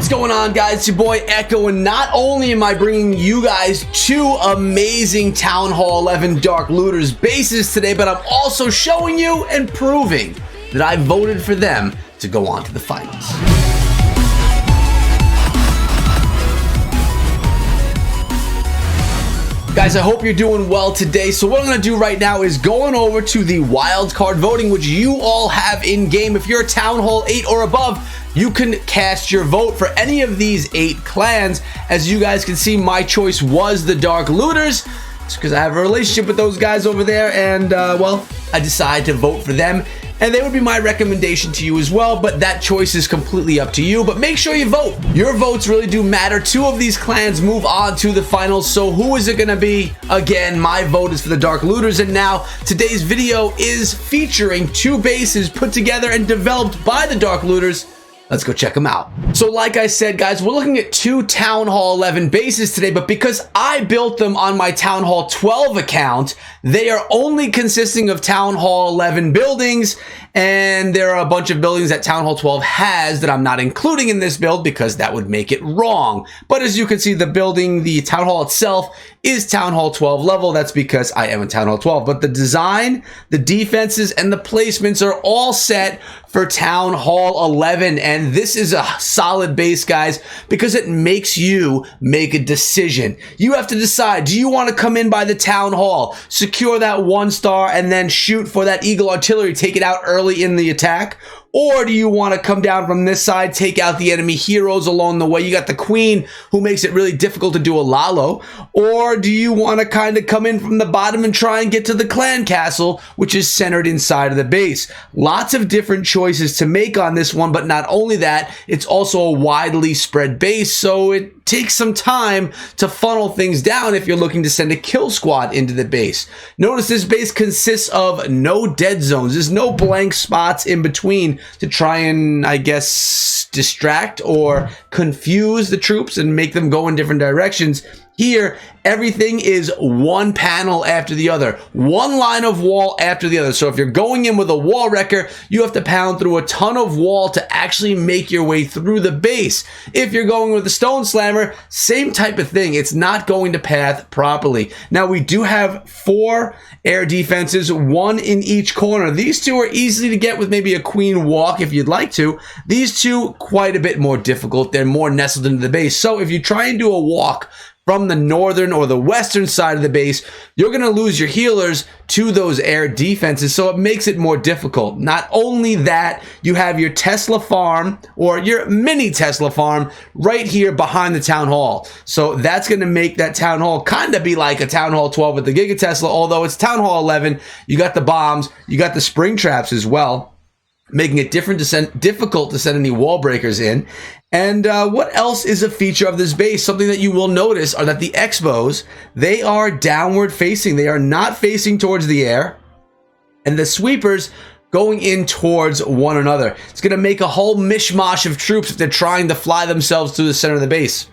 What's going on, guys? It's your boy Echo, and not only am I bringing you guys two amazing Town Hall 11 Dark Looters bases today, but I'm also showing you and proving that I voted for them to go on to the finals. Guys, I hope you're doing well today. So what I'm going to do right now is going over to the wildcard voting, which you all have in game. If you're a Town Hall 8 or above, you can cast your vote for any of these 8 clans. As you guys can see, my choice was the Dark Looters. It's because I have a relationship with those guys over there, and well, I decided to vote for them. And they would be my recommendation to you as well, but that choice is completely up to you. But make sure you vote. Your votes really do matter. 2 of these clans move on to the finals. So who is it going to be? Again, my vote is for the Dark Looters. And now today's video is featuring 2 bases put together and developed by the Dark Looters. Let's go check them out. So like I said, guys, we're looking at 2 Town Hall 11 bases today, but because I built them on my Town Hall 12 account, they are only consisting of Town Hall 11 buildings, and there are a bunch of buildings that Town Hall 12 has that I'm not including in this build because that would make it wrong. But as you can see, the building, the Town Hall itself, is Town Hall 12 level. That's because I am in Town Hall 12. But the design, the defenses, and the placements are all set for Town Hall 11. And this is a solid base, guys, because it makes you make a decision. You have to decide, do you want to come in by the Town Hall, secure that 1 star, and then shoot for that Eagle Artillery, take it out early in the attack? Or do you want to come down from this side, take out the enemy heroes along the way? You got the Queen, who makes it really difficult to do a Lalo. Or do you want to kind of come in from the bottom and try and get to the clan castle, which is centered inside of the base? Lots of different choices to make on this one, but not only that, it's also a widely spread base, so it takes some time to funnel things down if you're looking to send a kill squad into the base. Notice this base consists of no dead zones. There's no blank spots in between to try and, I guess, distract or confuse the troops and make them go in different directions. Here, everything is one panel after the other, one line of wall after the other. So if you're going in with a wall wrecker, you have to pound through a ton of wall to actually make your way through the base. If you're going with a stone slammer, same type of thing. It's not going to path properly. Now, we do have 4 air defenses, 1 in each corner. These 2 are easy to get with maybe a queen walk if you'd like to. These 2, quite a bit more difficult. They're more nestled into the base. So if you try and do a walk from the northern or the western side of the base, you're going to lose your healers to those air defenses, so it makes it more difficult. Not only that, you have your Tesla farm or your mini Tesla farm right here behind the Town Hall. So that's going to make that Town Hall kind of be like a Town Hall 12 with the Giga Tesla, although it's Town Hall 11. You got the bombs, you got the spring traps as well, making it difficult to send any wall breakers in. And what else is a feature of this base? Something that you will notice are that the X-bows, they are downward facing. They are not facing towards the air. And the sweepers going in towards one another. It's going to make a whole mishmash of troops if they're trying to fly themselves through the center of the base.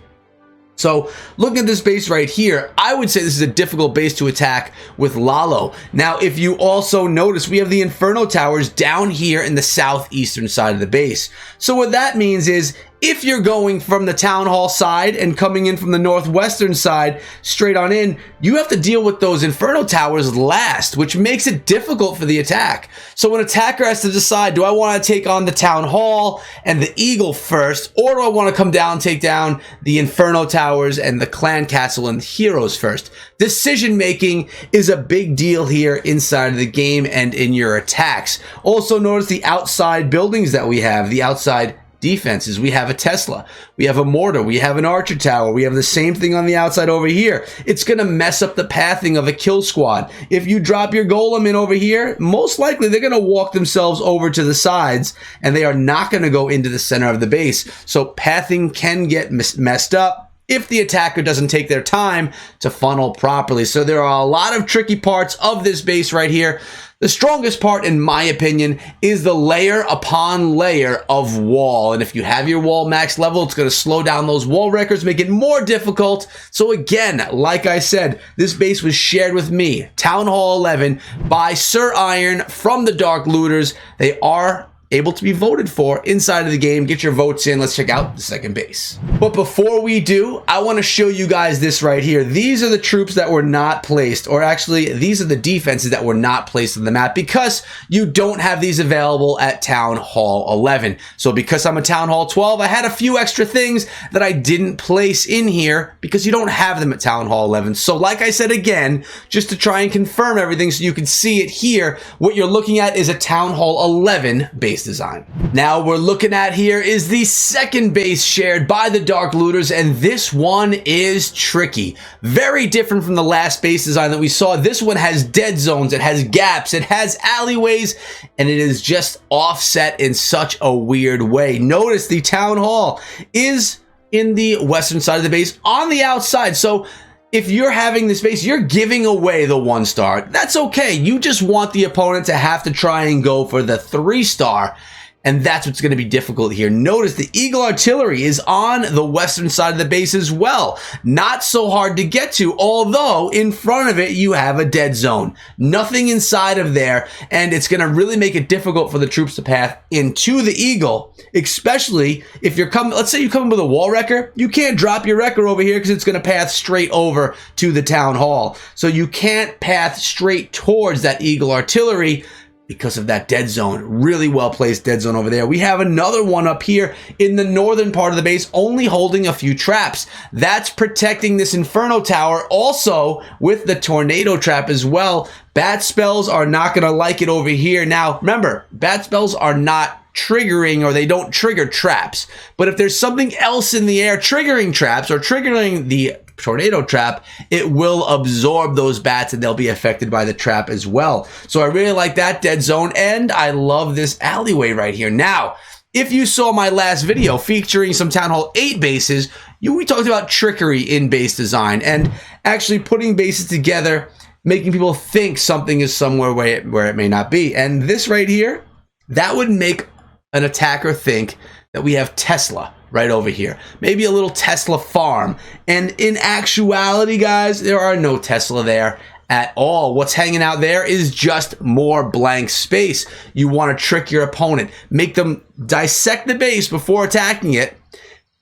So looking at this base right here, I would say this is a difficult base to attack with Lalo. Now, if you also notice, we have the Inferno Towers down here in the southeastern side of the base. So what that means is, if you're going from the Town Hall side and coming in from the northwestern side straight on in, you have to deal with those Inferno Towers last, which makes it difficult for the attack. So an attacker has to decide, do I want to take on the Town Hall and the Eagle first, or do I want to come down and take down the Inferno Towers and the clan castle and the heroes first? Decision making is a big deal here inside of the game and in your attacks. Also notice the outside buildings that we have, the outside defenses. We have a Tesla, we have a mortar, we have an archer tower, we have the same thing on the outside over here. It's going to mess up the pathing of a kill squad. If you drop your golem in over here, most likely they're going to walk themselves over to the sides and they are not going to go into the center of the base. So pathing can get messed up if the attacker doesn't take their time to funnel properly. So there are a lot of tricky parts of this base right here. The strongest part, in my opinion, is the layer upon layer of wall. And if you have your wall max level, it's going to slow down those wall wreckers, make it more difficult. So again, like I said, this base was shared with me, Town Hall 11, by Sir Iron from the Dark Looters. They are able to be voted for inside of the game. Get your votes in. Let's check out the second base. But before we do, I want to show you guys this right here. These are the troops that were not placed, or actually these are the defenses that were not placed on the map because you don't have these available at Town Hall 11. So because I'm a Town Hall 12, I had a few extra things that I didn't place in here because you don't have them at Town Hall 11. So like I said again, just to try and confirm everything so you can see it here, what you're looking at is a Town Hall 11 base design. Now we're looking at here is the second base shared by the Dark Looters, and this one is tricky. Very different from the last base design that we saw. This one has dead zones, it has gaps, it has alleyways, and it is just offset in such a weird way. Notice the Town Hall is in the western side of the base on the outside. So if you're having this base, you're giving away the 1-star. That's okay. You just want the opponent to have to try and go for the 3-star. And that's what's going to be difficult here. Notice the Eagle Artillery is on the western side of the base as well. Not so hard to get to, although in front of it you have a dead zone. Nothing inside of there, and it's going to really make it difficult for the troops to path into the Eagle, especially if you're coming, let's say you come with a wall wrecker. You can't drop your wrecker over here because it's going to path straight over to the Town Hall. So you can't path straight towards that Eagle Artillery because of that dead zone. Really well placed dead zone over there. We have another one up here in the northern part of the base, only holding a few traps. That's protecting this Inferno Tower, also with the Tornado Trap as well. Bat spells are not going to like it over here. Now, remember, bat spells are not triggering, or they don't trigger traps. But if there's something else in the air triggering traps or triggering the Tornado Trap, it will absorb those bats and they'll be affected by the trap as well. So I really like that dead zone, and I love this alleyway right here. Now, if you saw my last video featuring some Town Hall 8 bases, we talked about trickery in base design and actually putting bases together, making people think something is somewhere where it may not be. And this right here, that would make an attacker think that we have Tesla right over here. Maybe a little Tesla farm. And in actuality, guys, there are no Tesla there at all. What's hanging out there is just more blank space. You want to trick your opponent. Make them dissect the base before attacking it.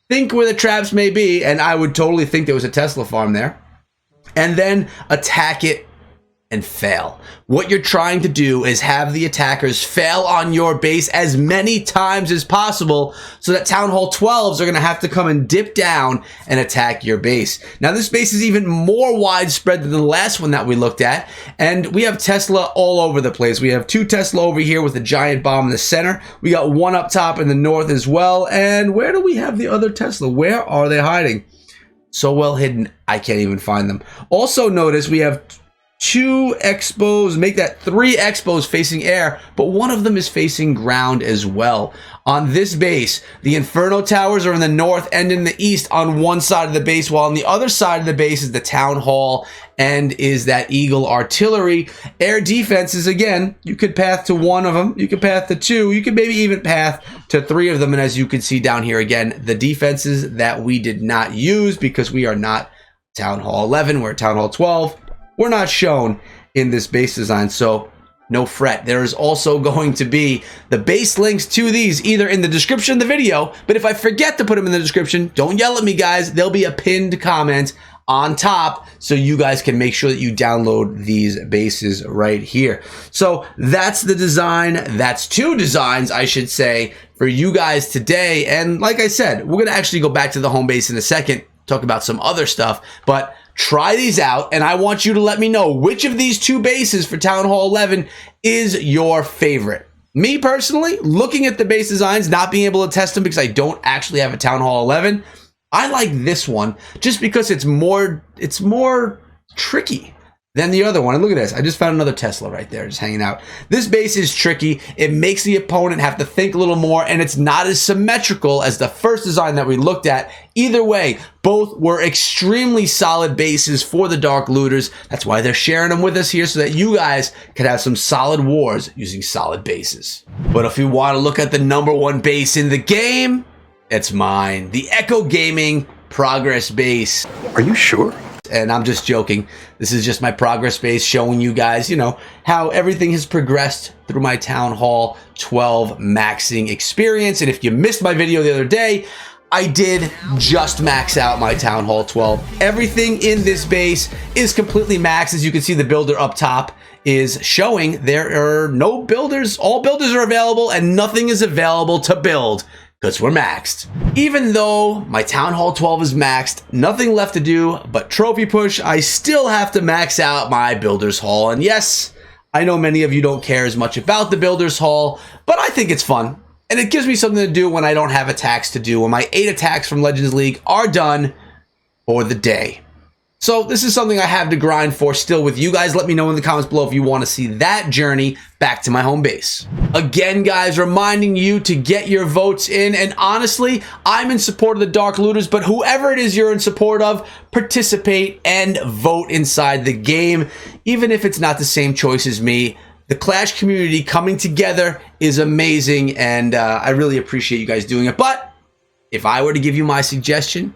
Think where the traps may be, and I would totally think there was a Tesla farm there. And then attack it and fail. What you're trying to do is have the attackers fail on your base as many times as possible so that Town Hall 12s are going to have to come and dip down and attack your base. Now, this base is even more widespread than the last one that we looked at, and we have Tesla all over the place. We have 2 Tesla over here with a giant bomb in the center. We got 1 up top in the north as well. And where do we have the other Tesla? Where are they hiding? So well hidden, I can't even find them. Also notice we have 2 expos, make that 3 expos facing air, but one of them is facing ground as well. On this base, the Inferno Towers are in the north and in the east on one side of the base, while on the other side of the base is the Town Hall and is that Eagle Artillery. Air defenses, again, you could path to 1 of them, you could path to 2, you could maybe even path to 3 of them. And as you can see down here again, the defenses that we did not use because we are not Town Hall 11, we're Town Hall 12. We're not shown in this base design, so no fret. There is also going to be the base links to these either in the description of the video, but if I forget to put them in the description, don't yell at me, guys. There'll be a pinned comment on top so you guys can make sure that you download these bases right here. So that's the design. That's 2 designs, I should say, for you guys today. And like I said, we're going to actually go back to the home base in a second, talk about some other stuff, but try these out, and I want you to let me know which of these 2 bases for Town Hall 11 is your favorite. Me personally, looking at the base designs, not being able to test them because I don't actually have a Town Hall 11, I like this one just because it's more tricky than the other one. And look at this. I just found another Tesla right there just hanging out. This base is tricky. It makes the opponent have to think a little more, and it's not as symmetrical as the first design that we looked at. Either way, both were extremely solid bases for the Dark Looters. That's why they're sharing them with us here so that you guys can have some solid wars using solid bases. But if you want to look at the #1 base in the game, it's mine. The Echo Gaming Progress base. Are you sure? maxed, and I'm just joking. This is just my progress base showing you guys, you know, how everything has progressed through my Town Hall 12 maxing experience. And if you missed my video the other day, I did just max out my Town Hall 12. Everything in this base is completely maxed. As you can see, the builder up top is showing there are no builders. All builders are available and nothing is available to build because we're maxed. Even though my Town Hall 12 is maxed, nothing left to do but trophy push. I still have to max out my Builder's Hall. And yes, I know many of you don't care as much about the Builder's Hall, but I think it's fun. And it gives me something to do when I don't have attacks to do, when my 8 attacks from Legends League are done for the day. So this is something I have to grind for still with you guys. Let me know in the comments below if you want to see that journey back to my home base. Again, guys, reminding you to get your votes in. And honestly, I'm in support of the Dark Looters, but whoever it is you're in support of, participate and vote inside the game, even if it's not the same choice as me. The Clash community coming together is amazing, and I really appreciate you guys doing it. But if I were to give you my suggestion,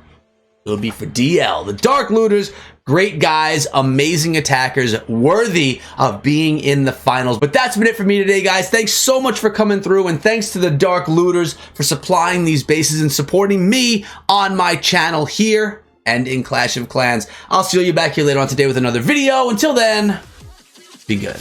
it'll be for DL. The Dark Looters, great guys, amazing attackers, worthy of being in the finals. But that's been it for me today, guys. Thanks so much for coming through, and thanks to the Dark Looters for supplying these bases and supporting me on my channel here and in Clash of Clans. I'll see you back here later on today with another video. Until then, be good.